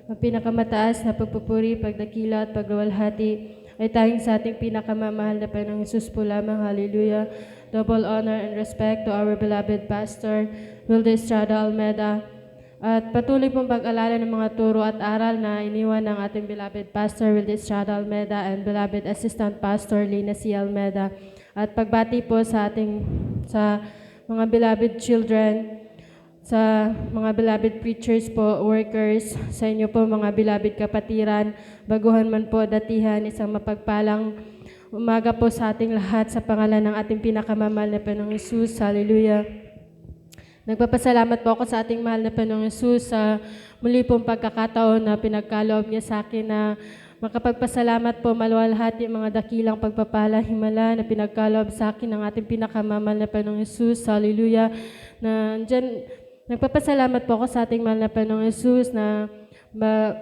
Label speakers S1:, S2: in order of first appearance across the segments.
S1: Ang pinakamataas na pagpupuri, pagdakila at pagluwalhati ay tanging sa ating pinakamamahal na Panginoong Hesus po lamang. Hallelujah. Double honor and respect to our beloved Pastor, Wilde Estrada Almeda. At patuloy pong pag-alala ng mga turo at aral na iniwan ng ating beloved Pastor Wilde Estrada Almeda and beloved Assistant Pastor Lina C. Almeda. At pagbati po sa mga beloved children, sa mga beloved preachers po, workers, sa inyo po mga beloved kapatiran, baguhan man po datihan, isang mapagpalang umaga po sa ating lahat sa pangalan ng ating pinakamamahal na Panginoong Hesus. Hallelujah. Nagpapasalamat po ako sa ating mahal na Panginoong Hesus sa muli pong pagkakataon na pinagkaloob niya sa akin na makapagpasalamat po maluwalhati mga dakilang pagpapala, himala na pinagkaloob sa akin ng ating pinakamamahal na Panginoong Hesus. Hallelujah. Nagpapasalamat po ako sa ating mahal na Panginoong Hesus na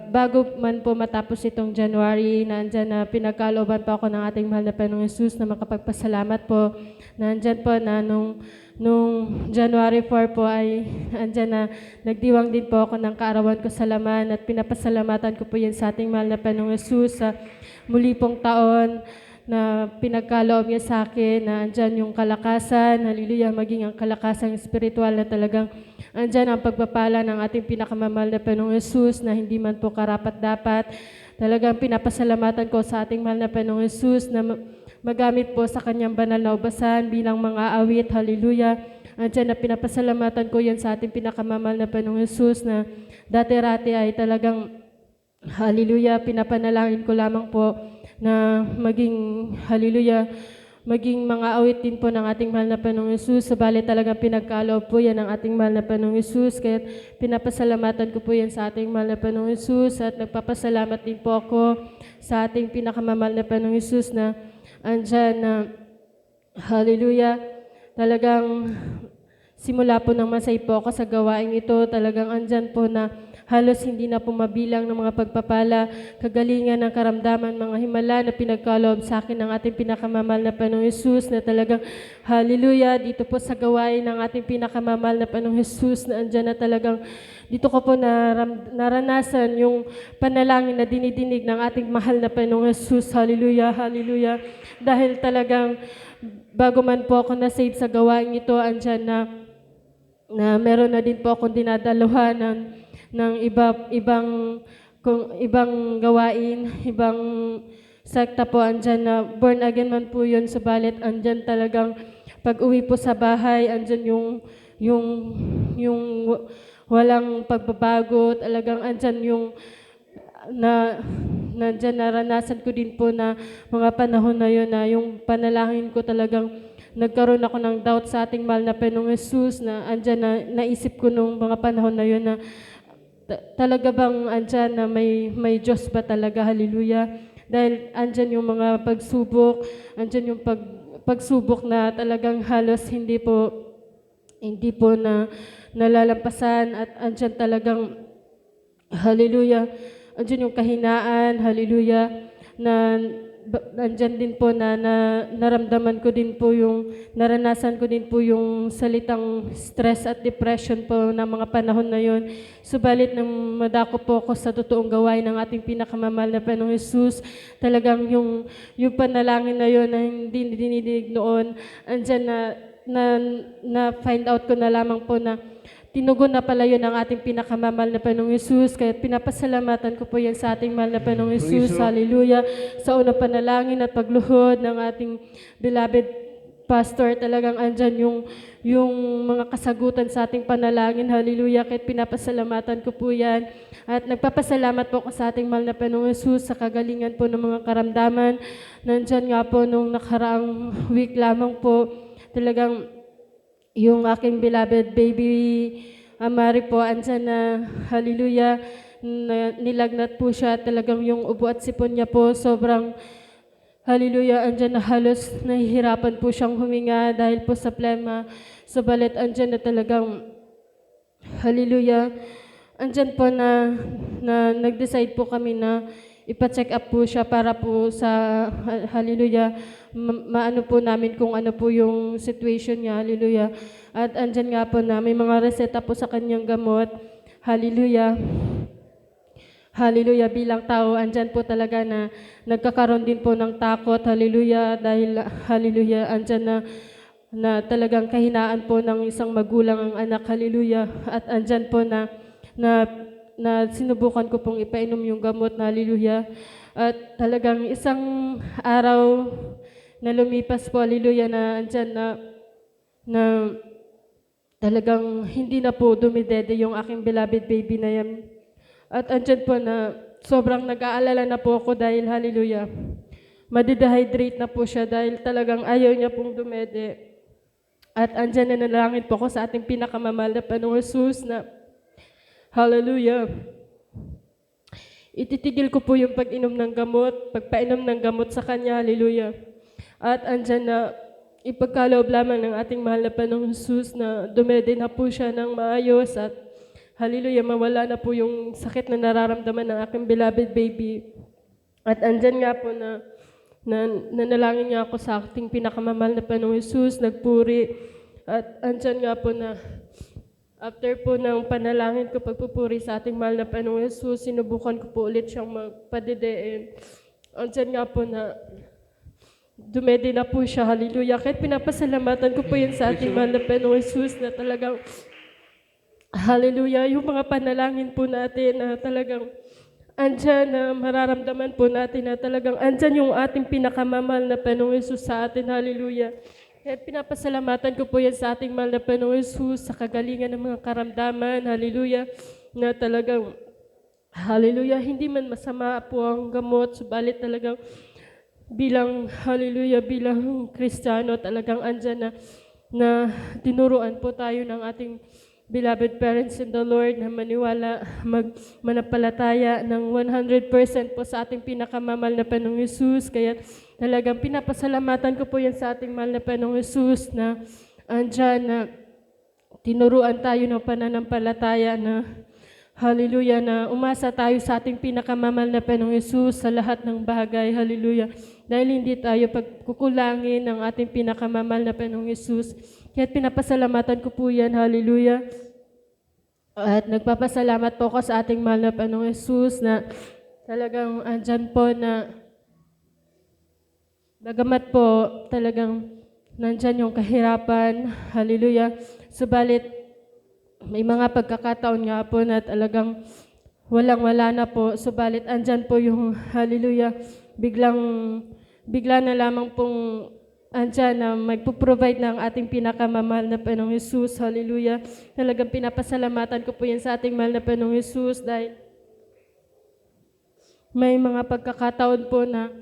S1: bago man po matapos itong January, nandyan na pinagkalooban pa ako ng ating mahal na Panginoong Hesus na makapagpasalamat po. Nandyan po na nung January 4 po ay andyan na nagdiwang din po ako ng kaarawan ko sa laman at pinapasalamatan ko po yan sa ating mahal na Panginoong Hesus sa muli pong taon na pinagkaloob niya sa akin na andyan yung kalakasan, hallelujah, maging ang kalakasang espiritual na talagang andyan ang pagpapala ng ating pinakamamahal na Panginoong Hesus na hindi man po karapat-dapat. Talagang pinapasalamatan ko sa ating mahal na Panginoong Hesus na magamit po sa kanyang banal na ubasan bilang mga awit, hallelujah. Andyan na pinapasalamatan ko yan sa ating pinakamamahal na Panginoong Hesus na dati-rati ay talagang, hallelujah, pinapanalangin ko lamang po na maging, hallelujah, maging mga awit din po ng ating mahal na Panginoong Hesus. Subalit talagang pinagkaloob po yan ng ating mahal na Panginoong Hesus. Kaya pinapasalamatan ko po yan sa ating mahal na Panginoong Hesus. At nagpapasalamat din po ako sa ating pinakamamahal na Panginoong Hesus na andyan na, hallelujah, talagang simula po ng masay po ako sa gawain ito. Talagang andyan po na halos hindi na po mabilang ng mga pagpapala, kagalingan ng karamdaman, mga himala na pinagkaloob sa akin ng ating pinakamamahal na Panginoong Hesus na talagang, hallelujah, dito po sa gawain ng ating pinakamamahal na Panginoong Hesus na andyan na talagang dito ko po naranasan yung panalangin na dinidinig ng ating mahal na Panginoong Hesus. Hallelujah, hallelujah. Dahil talagang bago man po ako na-save sa gawain ito, andyan na meron na din po akong dinadaluhan ng ibang gawain, ibang sekta po, andyan na born again man po yun, subalit andyan talagang pag-uwi po sa bahay, andyan yung walang pagbabago, talagang andyan yung nandyan naranasan ko din po na mga panahon na yun na yung panalangin ko talagang nagkaroon ako ng doubt sa ating mahal na Panginoong Hesus na andyan na naisip ko nung mga panahon na yun na talaga bang andyan na may Diyos ba talaga, hallelujah. Dahil andyan yung mga pagsubok, andyan yung pagsubok na talagang halos hindi po na nalalampasan at andyan talagang, hallelujah, andyan yung kahinaan, hallelujah, na andyan din po na naramdaman ko din po naranasan ko din po yung salitang stress at depression po ng mga panahon na yon. Subalit nang madako po ako sa totoong gawain ng ating pinakamamahal na Panginoong Hesus, talagang yung panalangin na yon na hindi dinidinig noon, andyan na find out ko na lamang po na tinugon na pala yun ang ating pinakamamahal na Panginoong Hesus. Kaya pinapasalamatan ko po yan sa ating mahal na Panginoong Hesus. Hallelujah. Sa unang panalangin at pagluhod ng ating beloved pastor, talagang andyan yung mga kasagutan sa ating panalangin. Hallelujah. Kaya pinapasalamatan ko po yan. At nagpapasalamat po ako sa ating mahal na Panginoong Hesus sa kagalingan po ng mga karamdaman. Nandyan nga po nung nakaraang week lamang po, talagang yung aking beloved baby Amari po, andyan na, hallelujah, nilagnat po siya. Talagang yung ubo at sipon niya po, sobrang, hallelujah, andyan na halos nahihirapan po siyang huminga dahil po sa plema. Subalit andyan na talagang, hallelujah, andyan po na nag-decide po kami na ipa-check up po siya para po sa, hallelujah, maano po namin kung ano po yung situation niya, hallelujah. At andyan nga po na may mga reseta po sa kanyang gamot, hallelujah. hallelujah, bilang tao, andyan po talaga na nagkakaroon din po ng takot, hallelujah, dahil, hallelujah, andyan na talagang kahinaan po ng isang magulang ang anak, hallelujah, at andyan po na, na sinubukan ko pong ipainom yung gamot, hallelujah, at talagang isang araw na lumipas po, hallelujah, na andyan na talagang hindi na po dumidede yung aking beloved baby na yan. At andyan po na sobrang nag-aalala na po ako dahil, hallelujah, madidehydrate na po siya dahil talagang ayaw niya pong dumede. At andyan na nalangin po ako sa ating pinakamamahal na Panginoong Jesus na, hallelujah, ititigil ko po yung pag-inom ng gamot, pagpainom ng gamot sa kanya, hallelujah. At andyan na ipagkaloob lamang ng ating mahal na Panginoong Jesus na dumede na po siya ng maayos at hallelujah, mawala na po yung sakit na nararamdaman ng aking beloved baby. At andyan nga po na nanalangin nga ako sa ating pinakamamahal na Panginoong Jesus, nagpuri. At andyan nga po na after po ng panalangin ko, pagpupuri sa ating mahal na Panginoong Jesus, sinubukan ko po ulit siyang magpadidein. Andyan nga po na dumede na po siya, hallelujah. Kahit pinapasalamatan ko po yan sa ating mahal na Panginoong Jesus na talagang hallelujah, yung mga panalangin po natin na talagang andyan na mararamdaman po natin na talagang andyan yung ating pinakamamahal na Panginoong Jesus sa atin, hallelujah. Kaya pinapasalamatan ko po yan sa ating mahal na Panginoong Jesus sa kagalingan ng mga karamdaman, hallelujah, na talagang, hallelujah, hindi man masama po ang gamot, subalit talagang bilang, hallelujah, bilang Kristiyano, talagang andyan na tinuruan po tayo ng ating beloved parents in the Lord na maniwala, manampalataya ng 100% po sa ating pinakamamahal na Panginoong Jesus. Kaya talagang pinapasalamatan ko po yan sa ating mahal na Panginoong Jesus na andyan na tinuruan tayo ng pananampalataya na hallelujah, na umasa tayo sa ating pinakamamahal na Panginoong Jesus sa lahat ng bagay, hallelujah. Dahil hindi tayo pagkukulangin ng ating pinakamamahal na Panginoong Jesus. Kaya pinapasalamatan ko po yan, hallelujah. At nagpapasalamat po ako sa ating mahal na Panginoong Jesus na talagang andyan po na bagamat po talagang nandyan yung kahirapan, hallelujah. Subalit may mga pagkakataon nga po na talagang walang-wala na po. Subalit andyan po yung hallelujah, bigla na lamang pong andyan na magpo-provide ng ating pinakamamahal na Panginoong Jesus, hallelujah. Talagang pinapasalamatan ko po yan sa ating mahal na Panginoong Jesus dahil may mga pagkakataon po na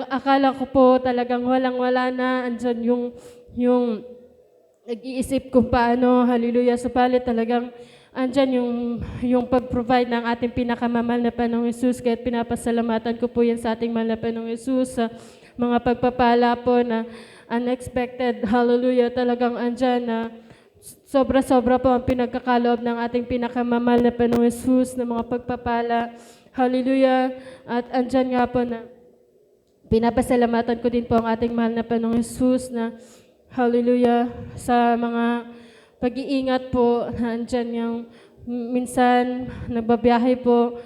S1: akala ko po talagang walang-wala na, andyan yung nag-iisip kung paano, hallelujah, subalit talagang andyan yung pag-provide ng ating pinakamamahal na Panginoong Jesus. Kaya pinapasalamatan ko po yan sa ating mahal na Panginoong Jesus sa mga pagpapala po na unexpected, hallelujah, talagang andyan na sobra-sobra po ang pinagkakaloob ng ating pinakamamahal na Panginoong Jesus na mga pagpapala, hallelujah. At andyan nga po na pinapasalamatan ko din po ang ating mahal na Panginoong Jesus na hallelujah, sa mga pag-iingat po, andyan yung minsan nagbabiyahe po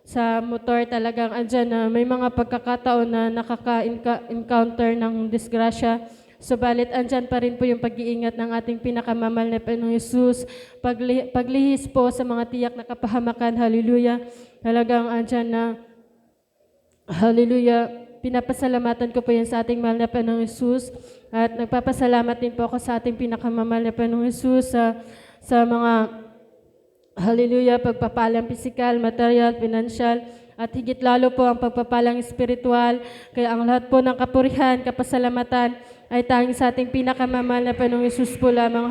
S1: sa motor, talagang andyan na may mga pagkakataon na nakaka-encounter ng disgrasya. Subalit andyan pa rin po yung pag-iingat ng ating pinakamamahal na Panginoong Jesus. Paglihis po sa mga tiyak na kapahamakan, hallelujah, talagang andyan na, hallelujah, pinapasalamatan ko po yan sa ating mahal na Panginoong Jesus. At nagpapasalamat din po ako sa ating pinakamamahal na Panginoong Jesus sa mga, hallelujah, pagpapalang pisikal, material, financial, at higit lalo po ang pagpapalang espiritual. Kaya ang lahat po ng kapurihan, kapasalamatan ay tanging sa ating pinakamamahal na Panginoong Jesus po lamang.